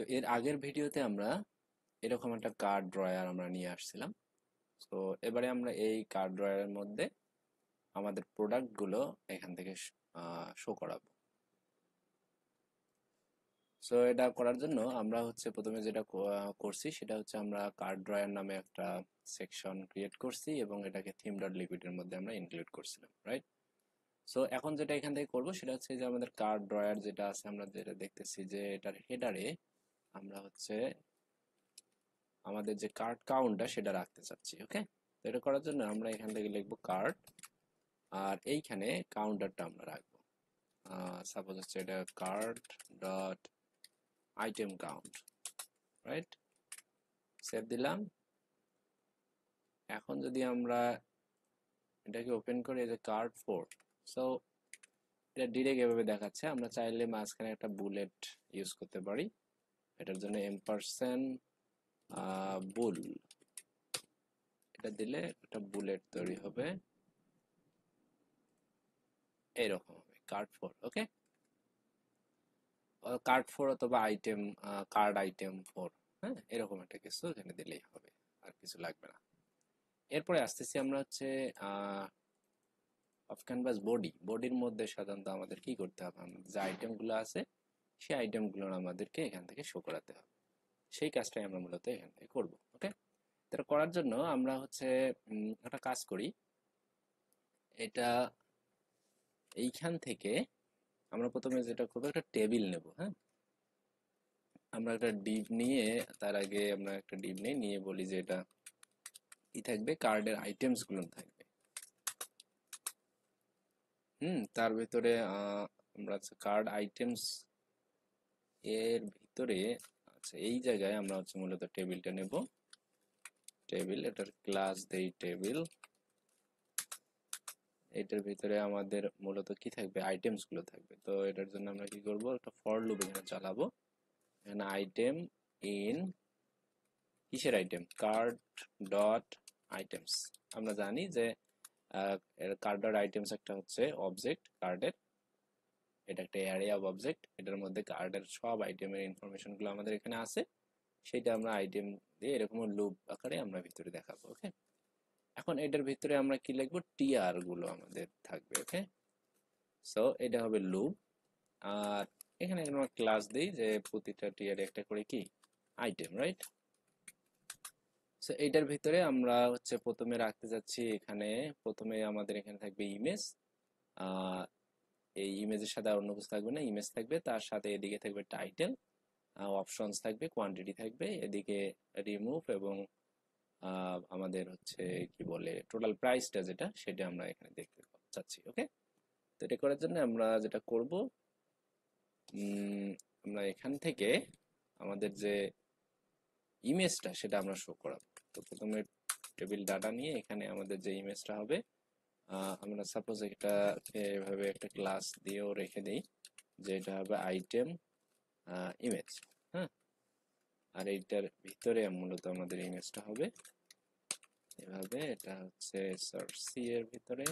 তো এর আগের ভিডিওতে আমরা এরকম একটা কার্ড ড্রয়ার আমরা নিয়ে আসছিলাম। তো এবারে আমরা এই কার্ড ড্রয়ারের মধ্যে আমাদের প্রোডাক্টগুলো এখান থেকে শো করাবো। সো এটা করার জন্য আমরা প্রথমে যেটা করছি সেটা হচ্ছে আমরা কার্ড ড্রয়ার নামে একটা সেকশন ক্রিয়েট করছি এবং এটাকে থিম ডট লিকুইডের মধ্যে আমরা ইনক্লুড করছিলাম, রাইট? সো এখন যেটা এখান থেকে করবো সেটা হচ্ছে যে আমাদের কার্ড ড্রয়ার যেটা আছে আমরা যেটা দেখতেছি যে এটার হেডারে আমরা আমাদের যে কার্ড কাউন্টটা সেটা রাখতে চাচ্ছি। ওকে, তো এটা করার জন্য আমরা এখান থেকে লিখবো কার্ড, আর এইখানে কাউন্টারটা আমরা রাখবো। সাপোজ হচ্ছে এটা card dot item count, right? Save দিলাম। এখন যদি আমরা এটাকে ওপেন করি, এই যে কার্ড 4, সো এটা ডিরেক্ট এভাবে দেখাচ্ছে। আমরা চাইলে মাঝখানে একটা বুলেট ইউজ করতে পারি। এটার জন্য এম্পারসেন্ট বুল, এটা দিলে একটা বুলেট তৈরি হবে, এইরকম হবে কার্ড 4। ওকে, কার্ড 4 অথবা আইটেম, কার্ড আইটেম 4, হ্যাঁ, এরকম একটা কিছু এখানে দিলেই হবে, আর কিছু লাগবে না। এরপরে আসতেছি আমরা অফ ক্যানভাস বডির মধ্যে সাধারণত আমাদের কি করতে হবে, আমাদের যে আইটেমগুলো আছে সেই আইটেমগুলো আমাদেরকে এখান থেকে শো করাতে হবে। সেই কাজটাই আমরা মূলত এখান থেকে করবো। ওকে, এটা করার জন্য আমরা একটা কাজ করি। এটা এইখান থেকে আমরা প্রথমে যেটা করবো, একটা টেবিল নেব। হ্যাঁ, আমরা একটা ডিভ নিয়ে, তার আগে আমরা একটা ডিভ নিয়ে বলি যে এটা কি থাকবে, কার্ডের আইটেমস গুলো থাকবে। তার ভিতরে আমরা কার্ড আইটেমস এর ভিতরে, আচ্ছা, এই জায়গায় আমরা মূলত টেবিলটা নেব। টেবিল, এটার ক্লাস দেই টেবিল। এটার ভিতরে আমাদের মূলত কি থাকবে, আইটেমস গুলো থাকবে। তো এটার জন্য আমরা কি করব, একটা ফর লুপ এখানে চালাবো। এখানে আইটেম ইন, কিসের আইটেম, কার্ড ডট আইটেমস। আমরা জানি যে কার্ড ডট আইটেমস একটা অবজেক্ট কার্ডের, এটা একটা অ্যারে অফ অবজেক্ট। এটার মধ্যে কার্ডের সব আইটেমের ইনফরমেশন গুলো আমাদের এখানে আছে, সেটা আমরা আইটেম দিয়ে এরকম লুপ আকারে আমরা ভিতরে দেখাবো। ওকে, এখন এটার ভিতরে আমরা কি লিখবো, টিআর গুলো আমাদের থাকবে। ওকে, সো এটা হবে লুপ। আর এখানে আমরা ক্লাস দিই যে প্রতিটা টিআর একটা করে কি আইটেম, রাইট? সো এইটার ভিতরে আমরা প্রথমে রাখতে যাচ্ছি, এখানে প্রথমে আমাদের এখানে থাকবে ইমেজ। এই ইমেজের সাথে আর অন্য কিছু থাকবে না, ইমেজ থাকবে, তার সাথে এদিকে থাকবে টাইটেল, অপশনস থাকবে, কোয়ান্টিটি থাকবে, এদিকে রিমুভ এবং আমাদের কি বলে টোটাল প্রাইসটা যেটা, সেটা আমরা এখানে দেখতে চাচ্ছি। ওকে, তো এটা করার জন্য আমরা যেটা করব, আমরা এখান থেকে আমাদের যে ইমেজটা সেটা আমরা শো করাবো। তো প্রথমে টেবিল ডাটা নিয়ে এখানে আমাদের যে ইমেজটা হবে, আমরা সাপোজ এটা এভাবে একটা ক্লাস দিয়েও রেখে দিই যে এটা হবে আইটেম ইমেজ। হ্যাঁ, আর এইটার ভিতরে মূলত আমাদের ইমেজটা হবে এভাবে, এটা সার্চি এর ভিতরে।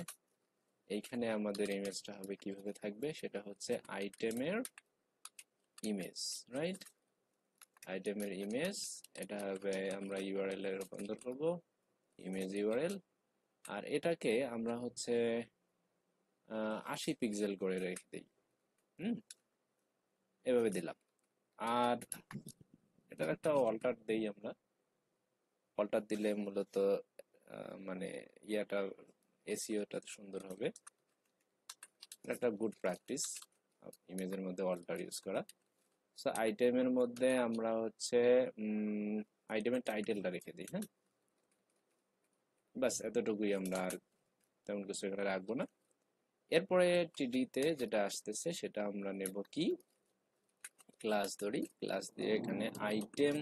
এইখানে আমাদের ইমেজটা হবে, কিভাবে থাকবে সেটা আইটেমের ইমেজ, রাইট? আইটেমের ইমেজ, এটা হবে, আমরা ইউআরএল এ রূপান্তর করব, ইমেজ ইউআরএল। আর এটাকে আমরা 80 পিক্সেল করে রেখে দিই। হুম, এভাবে দিলাম। আর এটার একটা অল্টার দেই আমরা। অল্টার দিলে মূলত মানে ইয়াটা, এসইওটা সুন্দর হবে। একটা গুড প্র্যাকটিস ইমেজের মধ্যে অল্টার ইউজ করা। সো আইটেমের মধ্যে আমরা আইটেমের টাইটেলটা রেখে দিই। হ্যাঁ, বাস এতটুকুই, আমরা আর তেমন কিছু এখানে রাখবো না। এরপরে টিডিতে যেটা আসতেছে সেটা আমরা নেব কি, ক্লাস ধরি, ক্লাস দিয়ে এখানে আইটেম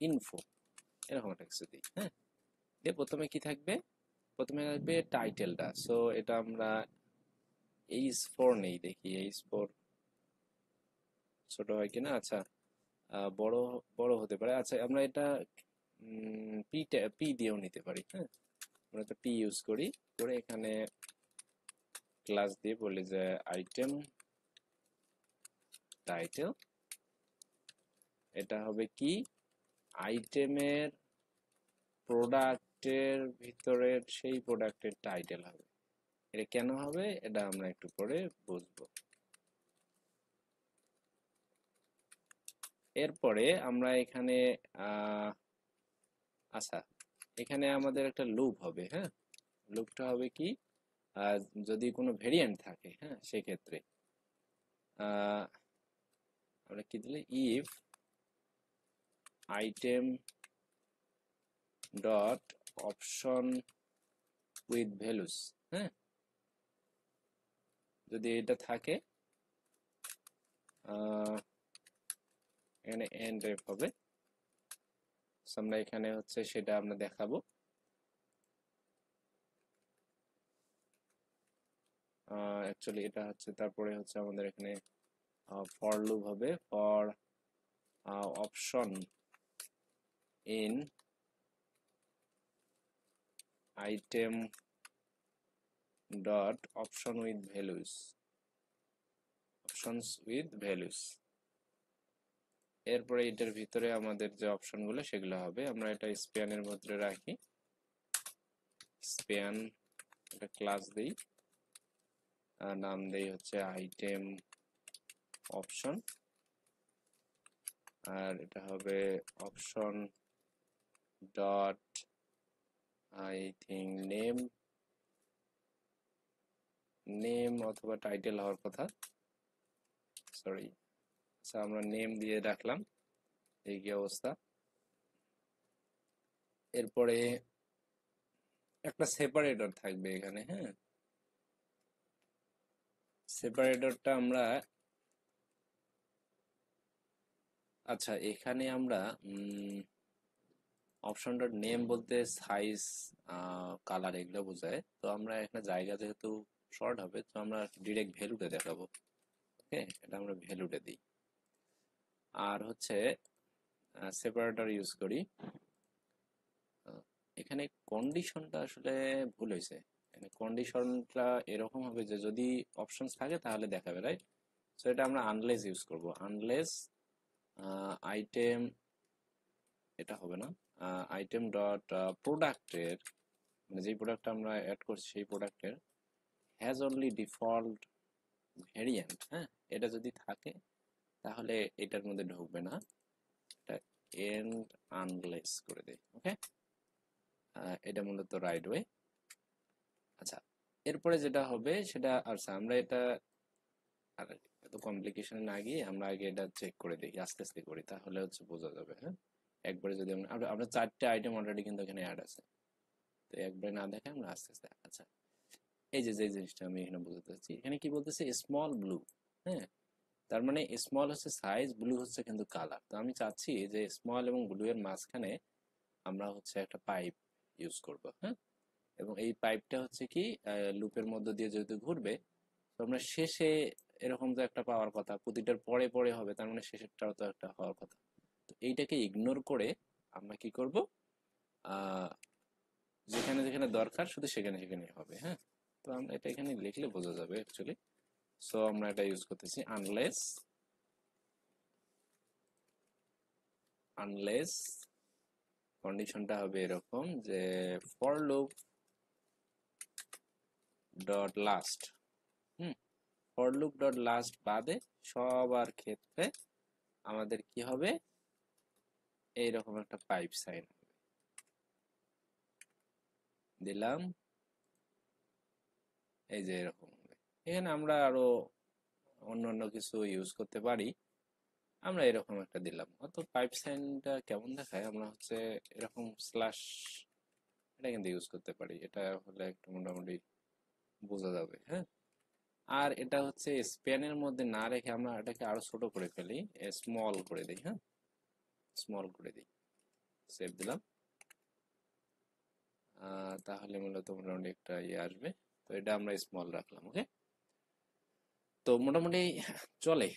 ইনফো এরকম একটা কিছু দিই। হ্যাঁ, দিয়ে প্রথমে কি থাকবে, প্রথমে থাকবে টাইটেলটা। সো এটা আমরা H4 নেই, দেখি H4 ছোট হয় কিনা। আচ্ছা, বড় বড় হতে পারে। আচ্ছা, আমরা এটা পি দিয়েও নিতে পারি। হ্যাঁ, আমরা তো পি ইউজ করি, করে এখানে ক্লাস দিয়ে বলি যে আইটেম টাইটেল, এটা হবে কি আইটেমের প্রোডাক্টের ভিতরের সেই প্রোডাক্টের টাইটেল হবে। এটা কেন হবে এটা আমরা একটু পরে বুঝবো। এরপরে আমরা এখানে আচ্ছা, এখানে আমাদের একটা লুপ হবে। হ্যাঁ, লুপটা হবে কি যদি কোনো ভেরিয়েন্ট থাকে, হ্যাঁ, সেক্ষেত্রে আমরা কি দিলে if item dot option with values, হ্যাঁ, যদি এটা থাকে এখানে এন্ড রেফ হবে। আমরা এখানে হচ্ছে সেটা আমরা দেখাবো। অ্যাকচুয়ালি এটা হচ্ছে তারপরে হচ্ছে আমাদের এখানে ফর লুপ হবে for option in item dot option with values, options with values. এরপরে এটার ভিতরে আমাদের যে অপশনগুলো সেগুলো হবে। আমরা এটা স্প্যানের মধ্যে রাখি, স্প্যান একটা ক্লাস দেই, নাম দেই হচ্ছে আইটেম অপশন, আর এটা হবে option dot I think name অথবা টাইটেল হওয়ার কথা, সরি। আচ্ছা, আমরা নেম দিয়ে রাখলাম, এই কি অবস্থা। এরপরে একটা সেপারেটর থাকবে এখানে, হ্যাঁ, সেপারেটরটা আমরা আচ্ছা এখানে আমরা অপশন ডট নেম বলতে সাইজ কালার এগুলো বোঝায়। তো আমরা একটা জায়গা যেহেতু শর্ট হবে তো আমরা ডিরেক্ট ভ্যালুতে দেখাবো। ওকে, এটা আমরা ভ্যালুতে দিই। আর হচ্ছে সেপারেটর ইউজ করি। এখানে কন্ডিশনটা আসলে ভুল হয়েছে। এখানে কন্ডিশনটা এরকম হবে যে যদি অপশনস থাকে তাহলে দেখাবে, রাইট? সো এটা আমরা আনলেস ইউজ করব, আনলেস আইটেম, এটা হবে না, আইটেম ডট প্রোডাক্টের, মানে যেই প্রোডাক্টটা আমরা অ্যাড করছি সেই প্রোডাক্টের হ্যাজ অনলি ডিফল্ট ভেরিয়েন্ট, হ্যাঁ, এটা যদি থাকে তাহলে এটার মধ্যে ঢুকবে না, এটা এন্ড আনলেস করে দেয়। ওকে, এটা মূলত রাইট ওয়ে। আচ্ছা, এরপরে যেটা হবে সেটা, আচ্ছা আমরা এটা আর এত কমপ্লিকেশনে না গিয়ে আমরা আগে এটা চেক করে দেখি, আস্তে আস্তে করি, তাহলে হচ্ছে বোঝা যাবে। হ্যাঁ, একবারে যদি আমরা 4টে আইটেম অলরেডি কিন্তু এখানে অ্যাড আছে, তো একবারে না দেখে আমরা আস্তে আস্তে। আচ্ছা, এই যে যে জিনিসটা আমি এখানে বোঝাতে চাচ্ছি, এখানে কি বলতেছে স্মল ব্লু, হ্যাঁ, তার মানে স্মল হচ্ছে সাইজ, ব্লু হচ্ছে কিন্তু কালার। তো আমি চাচ্ছি যে স্মল এবং ব্লু এর মাঝখানে আমরা হচ্ছে একটা পাইপ ইউজ করব, হ্যাঁ, এবং এই পাইপটা হচ্ছে কি লুপের মধ্য দিয়ে যেহেতু ঘুরবে, তো আমরা শেষে এরকম তো একটা পাওয়ার কথা, প্রতিটার পরে পরে হবে, তার মানে শেষেরটাও তো একটা হওয়ার কথা। তো এইটাকে ইগনোর করে আমরা কি করব, আহ যেখানে যেখানে দরকার শুধু সেখানে সেখানে হবে। হ্যাঁ, তো আমরা এটা এখানে লিখলে বোঝা যাবে অ্যাকচুয়ালি। সো আমরা এটা ইউজ করতেছি আনলেস, আনলেস কন্ডিশনটা হবে এরকম যে for loop dot last, for loop dot last বাদে সবার ক্ষেত্রে আমাদের কি হবে, এইরকম একটা পাইপ সাইন দিলাম, এই যে এরকম হবে। এখানে আমরা আরো অন্য অন্য কিছু ইউজ করতে পারি, আমরা এরকম একটা দিলাম। অত পাইপ সাইনটা কেমন দেখায়, আমরা হচ্ছে এরকম স্ল্যাশ, এটা কিন্তু ইউজ করতে পারি, এটা হলে একটু মোটামুটি বোঝা যাবে। হ্যাঁ, আর এটা হচ্ছে স্প্যানের মধ্যে না রেখে আমরা এটাকে আরো ছোট করে ফেলি, স্মল করে দিই। হ্যাঁ, স্মল করে দিই, সেভ দিলাম। তাহলে মূলত মোটামুটি একটা ইয়ে আসবে। তো এটা আমরা স্মল রাখলাম। ওকে, তো মোটামুটি চলে।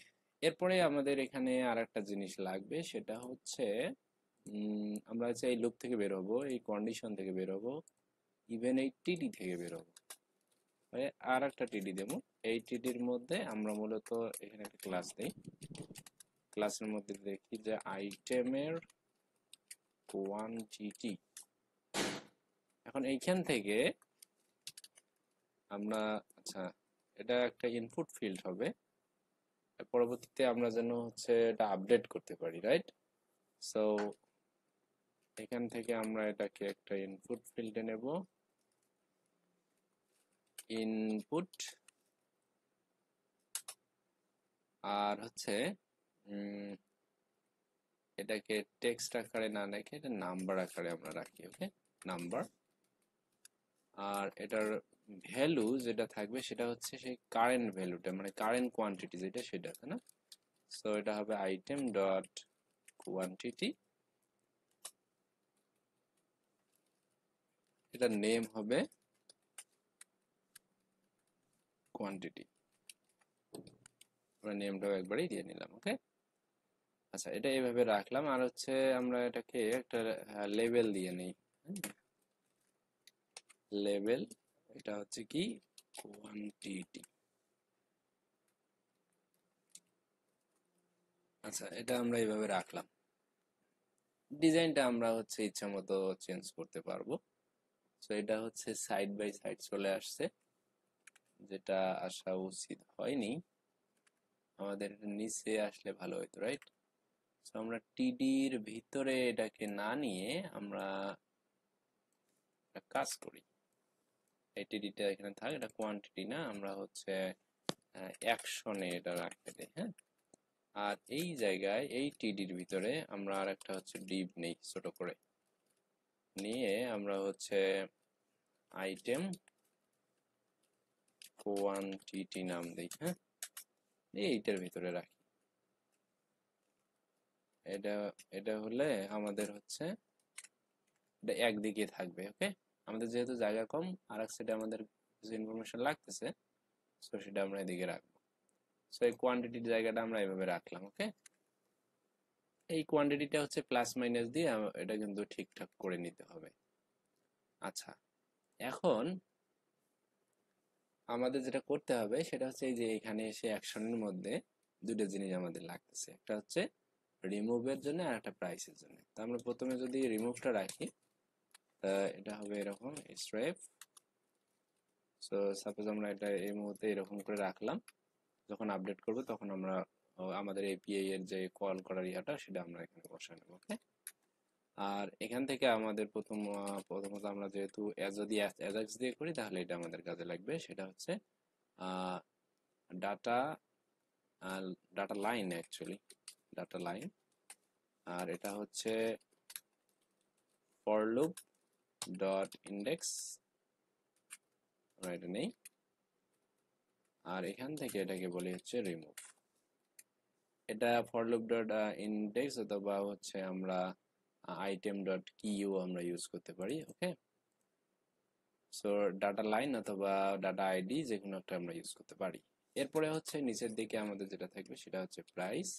এরপরে আমাদের এখানে আর একটা জিনিস লাগবে, সেটা হচ্ছে আমরা হচ্ছে এই লুপ থেকে বের হবো, এই কন্ডিশন থেকে বের হবো, ইভেন এই টিডি থেকে বের হবো, আর একটা টিডি দেবো। এই টিডির মধ্যে আমরা মূলত এখানে একটা ক্লাস দিই, ক্লাসের মধ্যে দেখি যে আইটেমের কোয়ান্টিটি। এখন এইখান থেকে আমরা, আচ্ছা, এটা একটা ইনপুট ফিল্ড হবে, পরবর্তীতে আমরা যেন হচ্ছে এটা আপডেট করতে পারি, রাইট? সো এখান থেকে আমরা এটাকে একটা ইনপুট ফিল্ডে নেব, ইনপুট, আর হচ্ছে এটাকে টেক্সট আকারে না রেখে এটা নাম্বার আকারে আমরা রাখি, ওকে, নাম্বার। আর এটার ভ্যালু যেটা থাকবে সেটা হচ্ছে সেই কারেন্ট ভ্যালুটা, মানে কারেন্ট কোয়ান্টিটি যেটা, সেটা, তাই না? সো এটা হবে আইটেম ডট কোয়ান্টিটি, এটা নেম হবে কোয়ান্টিটি, আমরা নেমটাও একবারই দিয়ে নিলাম, ওকে। আচ্ছা, এটা এইভাবে রাখলাম। আর হচ্ছে আমরা এটাকে একটা লেবেল দিয়ে নেই, লেবেল, এটা হচ্ছে কি কোয়ান্টিটি। আচ্ছা, এটা আমরা এইভাবে রাখলাম। ডিজাইনটা আমরা হচ্ছে ইচ্ছা মতো চেঞ্জ করতে পারবো। তো এটা হচ্ছে সাইড বাই সাইড চলে আসছে, যেটা আসা উচিত হয়নি, আমাদের নিচে আসলে ভালো হতো, রাইট? তো আমরা টিডির ভিতরে এটাকে না নিয়ে আমরা একটা কাজ করি, এই টিডিটা এখানে থাক, এটা কোয়ান্টিটি না, আমরা হচ্ছে অ্যাকশনে এটা রাখতে দিই, হ্যাঁ। আর এই জায়গায় এই টিডির ভিতরে আমরা আর একটা হচ্ছে ডিভ নেই ছোট করে, নিয়ে আমরা হচ্ছে আইটেম কোয়ান্টিটি নাম দিই, হ্যাঁ, এইটার ভিতরে রাখি। এটা এটা হলে আমাদের হচ্ছে এটা একদিকে থাকবে, ওকে। আমাদের যেহেতু জায়গা কম, আর এক সাইডে আমাদের কিছু ইনফরমেশন লাগতেছে, তো সেটা আমরা এদিকে রাখবো। সো এই কোয়ান্টিটির জায়গাটা আমরা এভাবে রাখলাম, ওকে। এই কোয়ান্টিটিটা হচ্ছে প্লাস মাইনাস দিয়ে এটা কিন্তু ঠিকঠাক করে নিতে হবে। আচ্ছা, এখন আমাদের যেটা করতে হবে সেটা হচ্ছে এই যে এখানে এসে অ্যাকশনের মধ্যে দুটো জিনিস আমাদের লাগতেছে, একটা হচ্ছে রিমুভের জন্য আর একটা প্রাইসের জন্য। তো আমরা প্রথমে যদি রিমুভটা রাখি, তা এটা হবে এরকম স্ট্রেপ। সো সাপোজ আমরা এটা এই মুহূর্তে এরকম করে রাখলাম, যখন আপডেট করব তখন আমরা আমাদের এপিআই এর যে কল করার ইয়াটা সেটা আমরা এখানে বসায় নেব, ওকে। আর এখান থেকে আমাদের প্রথমত আমরা যেহেতু যদি অ্যাজাক্স দিয়ে করি তাহলে এটা আমাদের কাজে লাগবে, সেটা হচ্ছে data data line, actually data line. আর এটা হচ্ছে ফর লুপ ডট ইন্ডেক্স, আমরা এটা নেই। আর এখান থেকে এটাকে বলি হচ্ছে রিমুভ। এটা ফর লুপ ডট ইন্ডেক্স অথবা হচ্ছে আমরা আইটেম ডট কিউ আমরা ইউজ করতে পারি, ওকে। সো ডাটা লাইন অথবা ডাটা আইডি যে কোনো একটা আমরা ইউজ করতে পারি। এরপরে হচ্ছে নিচের দিকে আমাদের যেটা থাকবে সেটা হচ্ছে প্রাইস।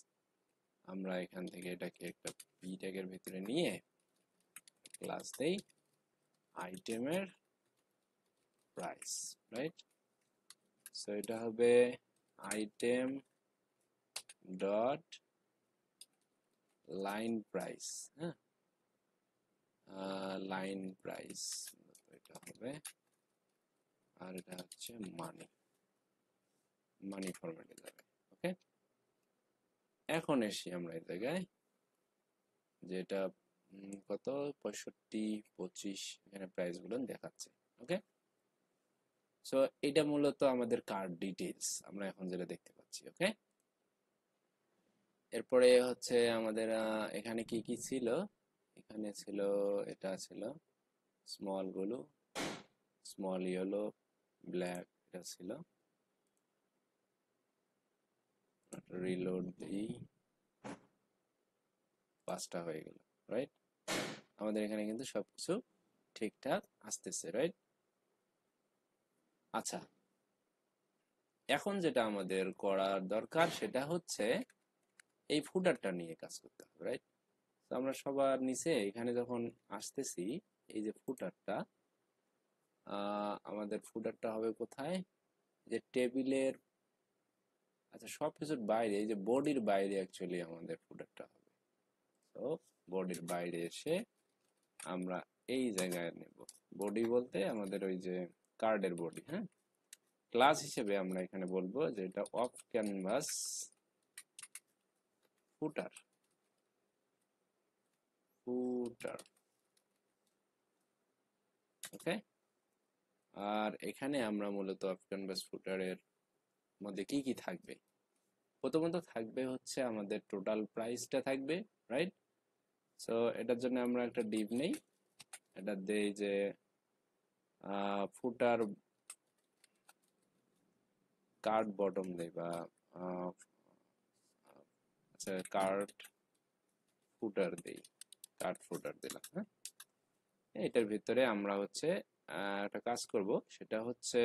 আমরা এখান থেকে এটাকে একটা পি ট্যাগের ভিতরে নিয়ে ক্লাস দেই আইটেমের প্রাইস, রাইট? সো এটা হবে আইটেম ডট লাইন প্রাইস, হ্যাঁ, লাইন প্রাইস এটা হবে। আর এটা হচ্ছে মানি, মানি ফরম্যাটে যাবে, ওকে। এখন এসি আমরা এই জায়গায় যেটা কত 65, 25 এখানে প্রাইস গুলো দেখাচ্ছে, ওকে। সো এটা মূলত আমাদের কার্ড ডিটেইলস আমরা এখন যেটা দেখতে পাচ্ছি, ওকে। এরপরে হচ্ছে আমাদের এখানে কি কি ছিল, এখানে ছিল, এটা ছিল স্মল গুলো, স্মল ইয়েলো ব্ল্যাক, এটা ছিল। রিলোড দিই, 5টা হয়ে গেল, রাইট? আমাদের এখানে কিন্তু সবকিছু ঠিকঠাক আসতেছে, রাইট? আচ্ছা, এখন যেটা আমাদের করার দরকার সেটা হচ্ছে এই ফুটারটা নিয়ে কাজ করতে হবে, রাইট? তো আমরা সবার নিচে এখানে যখন আসতেছি, এই যে ফুটারটা, আমাদের ফুটারটা হবে কোথায়, যে টেবিলের আচ্ছা, সবকিছুর বাইরে এই যে বডির বাইরে অ্যাকচুয়ালি আমাদের ফুটারটা হবে। তো বডির বাইরে এসে আমরা এই জায়গায় নেব। বডি বলতে আমাদের ওই যে কার্ডের বডি, হ্যাঁ। ক্লাস হিসেবে আমরা এখানে বলবো যে এটা অফ ক্যানভাস ফুটার, ফুটার, ওকে। আর এখানে আমরা মূলত অফ ক্যানভাস ফুটারের মধ্যে কি কি থাকবে? প্রথমত থাকবে হচ্ছে আমাদের টোটাল প্রাইসটা থাকবে, রাইট। সো এটার জন্য আমরা একটা ডিভ নেই, এটা দেই যে ফুটার কার্ড বটম দেই, বা আচ্ছা কার্ড ফুটার দেই, কার্ড ফুটার দিলাম, হ্যাঁ। এটার ভিতরে আমরা হচ্ছে একটা কাজ করব, সেটা হচ্ছে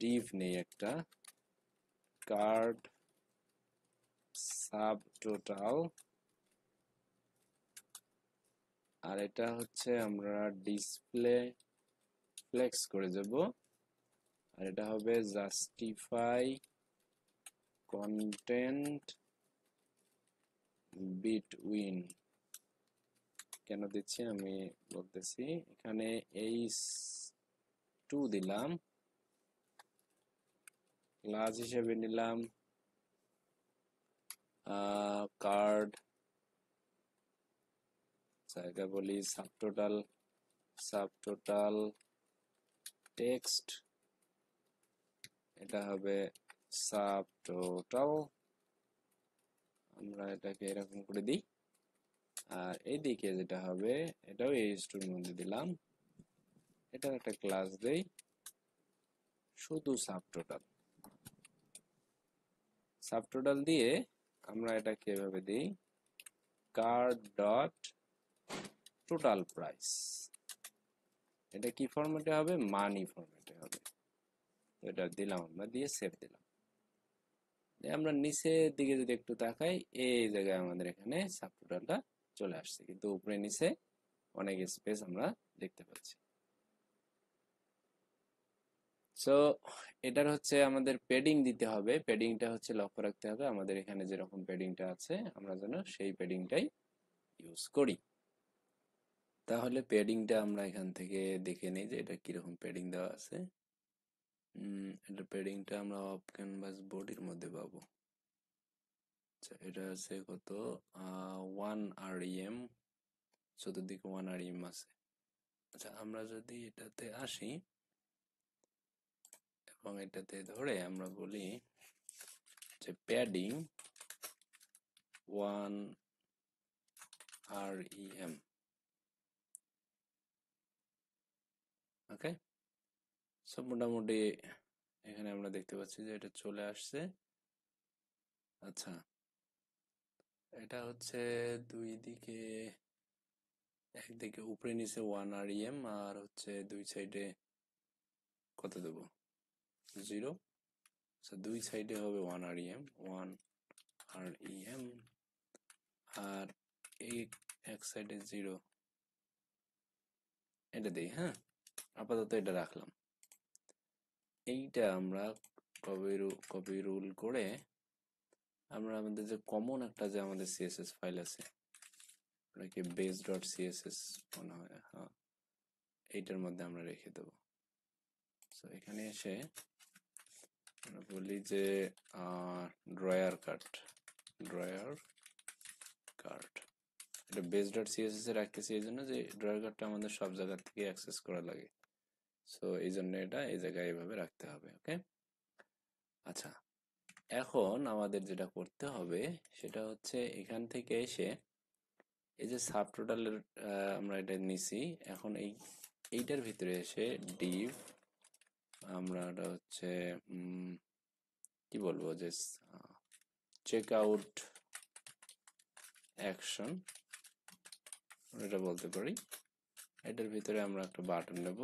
ডিভ নেই একটা, কার্ড সাব টোটাল, আর এটা হচ্ছে আমরা ডিসপ্লে ফ্লেক্স করে যাব, আর এটা হবে জাস্টিফাই কন্টেন্ট বিটউইন। কেন দিচ্ছি আমি বলতেছি, এখানে H2 দিলাম, ক্লাস হিসেবে নিলাম কার্ড, জায়গা বলি সাবটোটাল, সাবটোটাল টেক্সট, এটা হবে সাবটোটাল, আমরা এটাকে এরকম করে দিই। আর এইদিকে যেটা হবে এটাও H2 এর মধ্যে দিলাম, এটার একটা ক্লাস দেই শুধু সাবটোটাল, সাবটোটাল দিয়ে আমরা এটাকে এভাবে দিই কার্ড ডট টোটাল প্রাইস। এটা কি ফরম্যাটে হবে? মানি ফরম্যাটে হবে। এটা দিলাম, আমরা দিয়ে সেভ দিলাম। আমরা নিচের দিকে যদি একটু তাকাই, এই জায়গায় আমাদের এখানে সাবটোটালটা চলে আসছে, কিন্তু উপরে নিচে অনেক স্পেস আমরা দেখতে পাচ্ছি। সো এটার হচ্ছে আমাদের প্যাডিং দিতে হবে, প্যাডিংটা হচ্ছে লক্ষ্য রাখতে হবে আমাদের এখানে যেরকম প্যাডিংটা আছে আমরা যেন সেই প্যাডিংটাই ইউজ করি। তাহলে প্যাডিংটা আমরা এখান থেকে দেখে নিই যে এটা কিরকম প্যাডিং দেওয়া আছে। এটা প্যাডিংটা আমরা অফ ক্যানভাস বডির মধ্যে পাবো। আচ্ছা, এটা আছে কত 1 REM, চতুর্দিকে 1 REM আছে। আচ্ছা, আমরা যদি এটাতে আসি এবং এটাতে ধরে আমরা বলি যে প্যাডিং 1 REM, ওকে। সব মোটামুটি এখানে আমরা দেখতে পাচ্ছি যে এটা চলে আসছে। আচ্ছা, এটা হচ্ছে দুই দিকে, একদিকে উপরে নিচে 1 REM, আর হচ্ছে দুই সাইডে কত দেবো 0। আচ্ছা, দুই সাইডে হবে 1 REM, 1 REM, আর এই এক সাইডে 0, এটা দিই, হ্যাঁ। আপাতত এটা রাখলাম। এইটা আমরা কপি রুল করে আমরা আমাদের যে কমন একটা যে আমাদের সিএসএস ফাইল আছে, ওটাকে বেস ডট সিএসএস মনে হয়, হ্যাঁ, এইটার মধ্যে আমরা রেখে দেবো। সো এখানে এসে আমরা বলি যে ড্রয়ার কাট, ড্রয়ার কার্ড, এটা বেস ডট সিএসএস এ রাখতেছি এই জন্য যে ড্রয়ার কার্ডটা আমাদের সব জায়গা থেকে অ্যাক্সেস করা লাগে। সো এই জন্য এটা এই জায়গায় এইভাবে রাখতে হবে, ওকে। আচ্ছা, এখন আমাদের যেটা করতে হবে সেটা হচ্ছে এখান থেকে এসে এই যে সাবটোটালের আমরা এটা নিছি, এখন এইটার ভিতরে এসে ডিভ আমরা এটা হচ্ছে কি বলবো যে চেক আউট অ্যাকশন এটা বলতে পারি। এটার ভিতরে আমরা একটা বাটন নেব,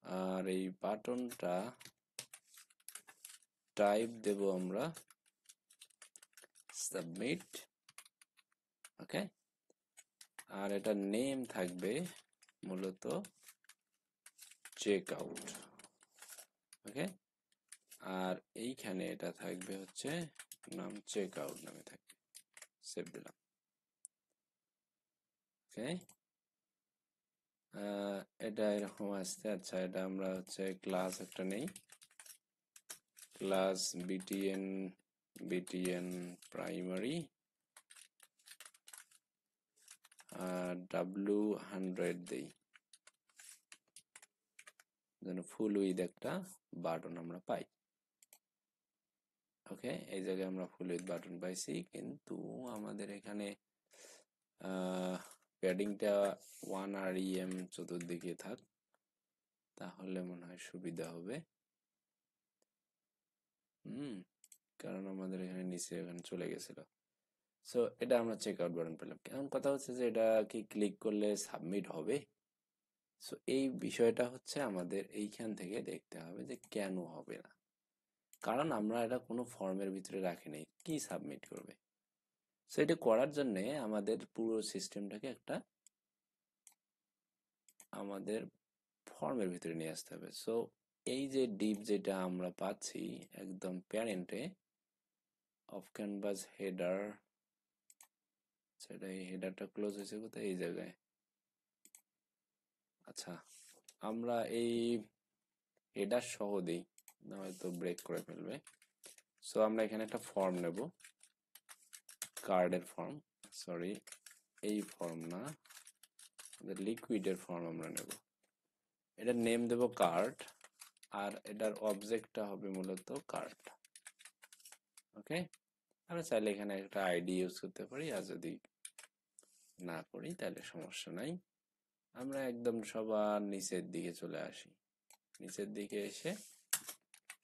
আর এই বাটনটা টাইপ দেব আমরা সাবমিট, ওকে। আর এটা নেম থাকবে মূলত চেক আউট, ওকে। আর এইখানে এটা থাকবে হচ্ছে নাম চেক আউট নামে থাকবে। সেভ দিলাম। ওকে, এটা এরকম আসছে। আচ্ছা, এটা আমরা হচ্ছে ক্লাস একটা নেই, ক্লাস বিটিএন প্রাইমারি W100 দেই, যেন ফুল উইথ একটা বাটন আমরা পাই। ওকে, এই জায়গায় আমরা ফুল উইথ বাটন পাইছি, কিন্তু আমাদের এখানে প্যাডিংটা 1 REM চতুর্দিকে থাক, তাহলে মনে হয় সুবিধা হবে। কারণ আমাদের এখানে নিচে এখানে চলে গেছিল। সো এটা আমরা চেক আউট বাটন পেলাম। এখন কথা হচ্ছে যে এটা কি ক্লিক করলে সাবমিট হবে? সো এই বিষয়টা হচ্ছে আমাদের এইখান থেকে দেখতে হবে যে কেন হবে না। কারণ আমরা এটা কোনো ফর্মের ভিতরে রাখি নাই, কি সাবমিট করবে? সো এটা করার জন্য আমাদের পুরো সিস্টেমটাকে একটা আমাদের ফর্মের ভিতরে নিয়ে আসতে হবে। সো এই যে ডিপ যেটা আমরা পাচ্ছি একদম প্যারেন্টে, অফ ক্যানভাস হেডার, সেটা এই হেডারটা ক্লোজ হয়েছে কোথায়? এই জায়গায়। আচ্ছা, আমরা এই হেডার সহ দিই, হয়তো ব্রেক করে ফেলবে। সো আমরা এখানে একটা ফর্ম নেব, কার্ডের ফর্ম, সরি এই ফর্ম না, লিকুইডের ফর্ম আমরা নেব। এটার নেম দেব কার্ড, আর এটার অবজেক্টটা হবে মূলত কার্ড। ওকে, আমরা চাইলে এখানে একটা আইডি ইউজ করতে পারি, আর যদি না করি তাহলে সমস্যা নাই। আমরা একদম সবার নিচের দিকে চলে আসি, নিচের দিকে এসে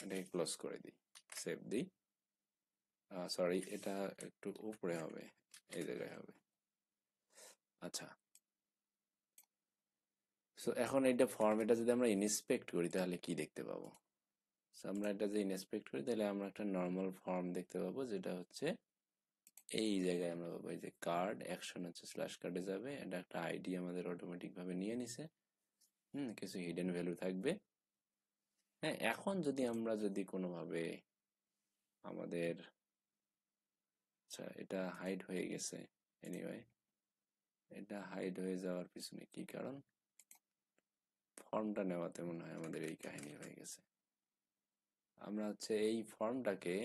এটাকে ক্লোজ করে দিই, সেভ দিই। সরি, এটা একটু উপরে হবে, এই জায়গায় হবে। আচ্ছা, সো এখন এইটা ফর্ম, এটা যদি আমরা ইন্সপেক্ট করি তাহলে কি দেখতে পাবো? সো আমরা এটা যদি ইন্সপেক্ট করি তাহলে আমরা একটা নর্মাল ফর্ম দেখতে পাবো, যেটা হচ্ছে এই জায়গায় আমরা পাবো এই যে কার্ড, অ্যাকশন হচ্ছে স্ল্যাশ কার্ডে যাবে, এটা একটা আইডি আমাদের অটোমেটিক ভাবে নিয়ে নিছে। কিছু হিডেন ভ্যালু থাকবে। হ্যাঁ, এখন যদি আমরা কোনোভাবে আমাদের, আচ্ছা এটা হাইড হয়ে গেছে, এনিওয়ে এটা হাইড হয়ে যাওয়ার পিছনে কি কারণ? ফর্মটা নেওয়াতে মনে হয় আমাদের এই কাহিনী হয়ে গেছে। আমরা হচ্ছে এই ফর্মটাকে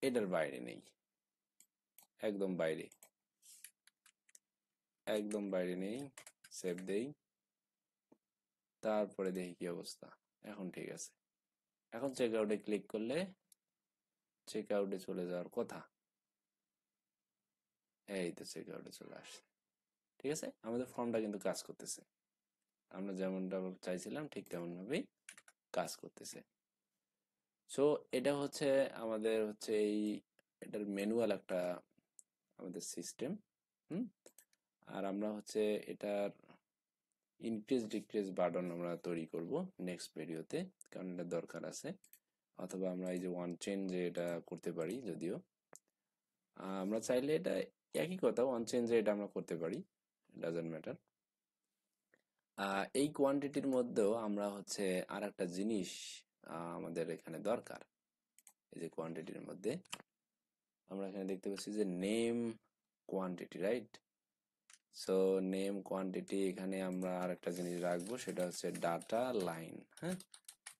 এটার বাইরে নেই, একদম বাইরে, একদম বাইরে নেই, সেভ দেই, তারপরে দেখি কি অবস্থা। এখন ঠিক আছে। এখন চেক আউটে ক্লিক করলে চেক আউটে চলে যাওয়ার কথা। এই তো চেক আউটে চলে আসছে। ঠিক আছে, আমাদের ফর্মটা কিন্তু কাজ করতেছে, আমরা যেমনটা চাইছিলাম ঠিক তেমন ভাবেই কাজ করতেছে। সো এটা হচ্ছে আমাদের হচ্ছে এটার ম্যানুয়াল একটা আমাদের সিস্টেম। আর আমরা হচ্ছে এটার ইনক্রিজ ডিক্রিজ বাটন আমরা তৈরি করব নেক্সট ভিডিওতে, কারণ এটা দরকার আছে। অথবা আমরা এই যে ওয়ান চেঞ্জে এটা করতে পারি, যদিও আমরা চাইলে এটা একই কথা, ওয়ান চেঞ্জে এটা আমরা করতে পারি, ডাজন্ট ম্যাটার। এই কোয়ান্টিটির মধ্যেও আমরা হচ্ছে আর একটা জিনিস আমাদের এখানে দরকার। এই যে কোয়ান্টিটির মধ্যে আমরা এখানে দেখতে পাচ্ছি যে name quantity, right? So name quantity, এখানে আমরা আর একটা জিনিস রাখবো, সেটা হচ্ছে ডাটা লাইন। হ্যাঁ,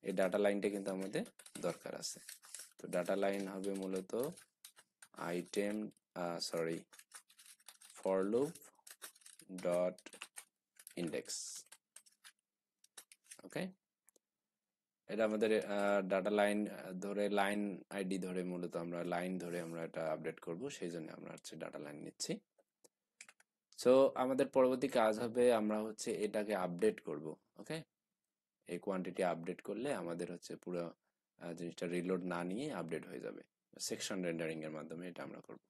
এই ডাটা লাইনটা কিন্তু আমাদের দরকার আছে। তো ডাটা লাইন হবে মূলত item, sorry, for loop dot index. Okay, এটা আমাদের ডাটা লাইন ধরে, লাইন আইডি ধরে, মূলত আমরা লাইন ধরে আমরা এটা আপডেট করব, সেই জন্য আমরা হচ্ছে ডাটা লাইন নিচ্ছি। সো আমাদের পরবর্তী কাজ হবে আমরা হচ্ছে এটাকে আপডেট করব। ওকে, এই কোয়ান্টিটি আপডেট করলে আমাদের হচ্ছে পুরো জিনিসটা রিলোড না নিয়ে আপডেট হয়ে যাবে, সেকশন রেন্ডারিং এর মাধ্যমে এটা আমরা করব।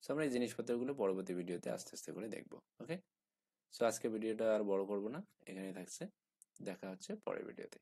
সো আমরা এই জিনিসপত্রগুলো পরবর্তী ভিডিওতে আস্তে আস্তে করে দেখব। ওকে, সো আজকে ভিডিওটা আর বড় করব না, এখানেই থাকছে। দেখা হচ্ছে পরের ভিডিওতে।